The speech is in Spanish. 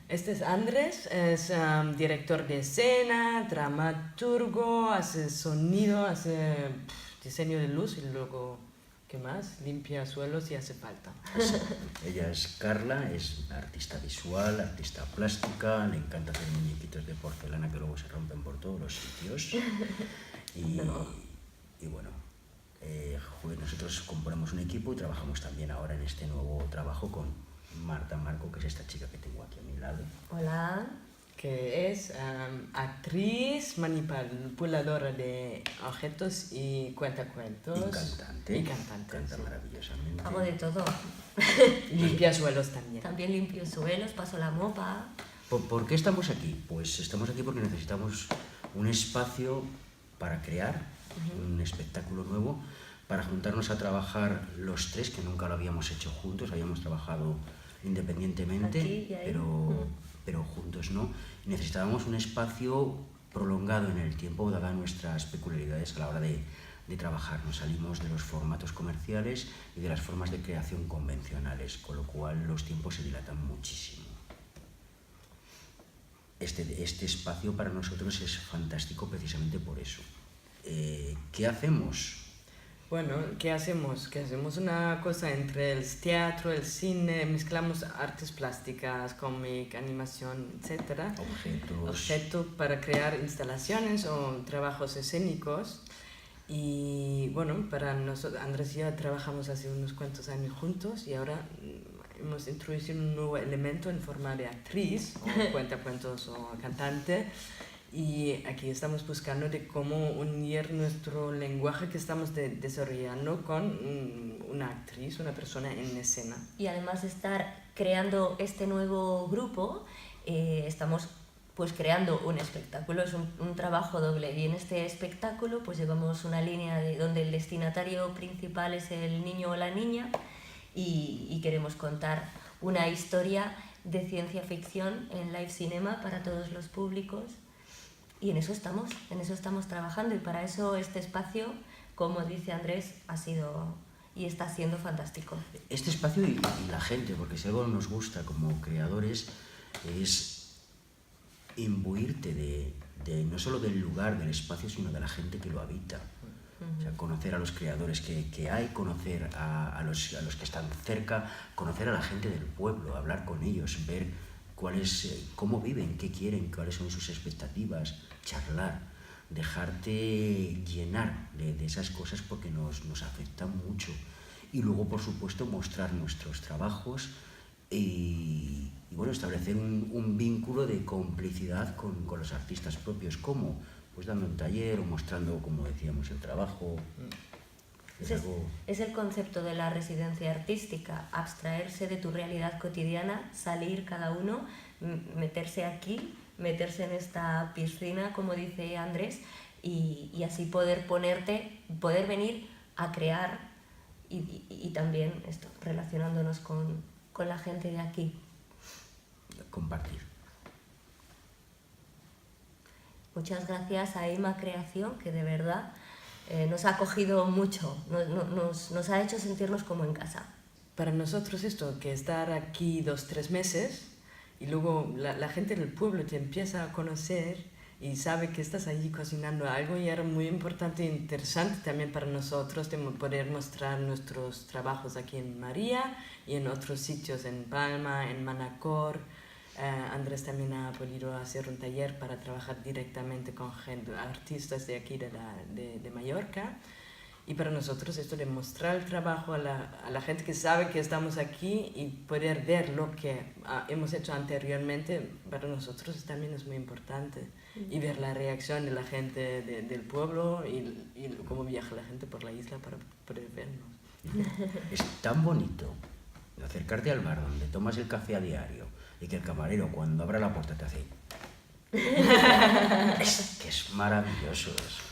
Este es Andrés, es director de escena, dramaturgo, hace sonido, hace diseño de luz y luego, ¿qué más? Limpia suelos si hace falta. Sí. Ella es Carla, es artista visual, artista plástica, le encanta hacer muñequitos de porcelana que luego se rompen por todos los sitios. Y bueno, nosotros componemos un equipo y trabajamos también ahora en este nuevo trabajo con Marta Marco, que es esta chica que tengo aquí a mi lado. Hola. Que es actriz, manipuladora de objetos y cuentacuentos. Y cantante. Y cantante. Canta sí. maravillosamente. Hago de todo. Limpia suelos también. También limpio suelos, paso la mopa. ¿Por qué estamos aquí? Pues estamos aquí porque necesitamos un espacio para crear un espectáculo nuevo, para juntarnos a trabajar los tres, que nunca lo habíamos hecho juntos, habíamos trabajado independientemente, Aquí y ahí. pero juntos no. Necesitábamos un espacio prolongado en el tiempo, dadas nuestras peculiaridades a la hora de trabajar. Nos salimos de los formatos comerciales y de las formas de creación convencionales, con lo cual los tiempos se dilatan muchísimo. Este espacio para nosotros es fantástico precisamente por eso. ¿Qué hacemos? Bueno, ¿qué hacemos? Que hacemos una cosa entre el teatro, el cine, mezclamos artes plásticas, cómic, animación, etc. Objetos para crear instalaciones o trabajos escénicos. Y bueno, para nosotros, Andrés y yo trabajamos hace unos cuantos años juntos y ahora hemos introducido un nuevo elemento en forma de actriz, o cuentacuentos o cantante. Y aquí estamos buscando de cómo unir nuestro lenguaje que estamos desarrollando con una actriz, una persona en escena. Y además de estar creando este nuevo grupo, estamos pues creando un espectáculo, es un trabajo doble. Y en este espectáculo pues llevamos una línea donde el destinatario principal es el niño o la niña y queremos contar una historia de ciencia ficción en live cinema para todos los públicos. Y en eso estamos trabajando y para eso este espacio, como dice Andrés, ha sido y está siendo fantástico. Este espacio y la gente, porque si algo nos gusta como creadores es imbuirte de no solo del lugar, del espacio, sino de la gente que lo habita. O sea, conocer a los creadores que hay, conocer a los que están cerca, conocer a la gente del pueblo, hablar con ellos, ver cómo viven, qué quieren, cuáles son sus expectativas, charlar, dejarte llenar de esas cosas porque nos afectan mucho. Y luego, por supuesto, mostrar nuestros trabajos y bueno, establecer un vínculo de complicidad con los artistas propios. ¿Cómo? Pues dando un taller o mostrando, como decíamos, el trabajo. Es el concepto de la residencia artística, abstraerse de tu realidad cotidiana, salir cada uno, meterse aquí, meterse en esta piscina, como dice Andrés, y así poder venir a crear y también esto, relacionándonos con la gente de aquí. Compartir. Muchas gracias a Ima Creación, que de verdad nos ha acogido mucho, nos ha hecho sentirnos como en casa. Para nosotros esto, que estar aquí 2-3 meses y luego la gente del pueblo te empieza a conocer y sabe que estás allí cocinando algo y era muy importante e interesante también para nosotros de poder mostrar nuestros trabajos aquí en María y en otros sitios, en Palma, en Manacor. Andrés también ha podido hacer un taller para trabajar directamente con artistas de aquí de Mallorca. Y para nosotros esto de mostrar el trabajo a la gente que sabe que estamos aquí y poder ver lo que hemos hecho anteriormente, para nosotros también es muy importante. Y ver la reacción de la gente del pueblo y cómo viaja la gente por la isla para poder vernos. Es tan bonito acercarte al bar donde tomas el café a diario y que el camarero cuando abra la puerta te hace... es que es maravilloso eso.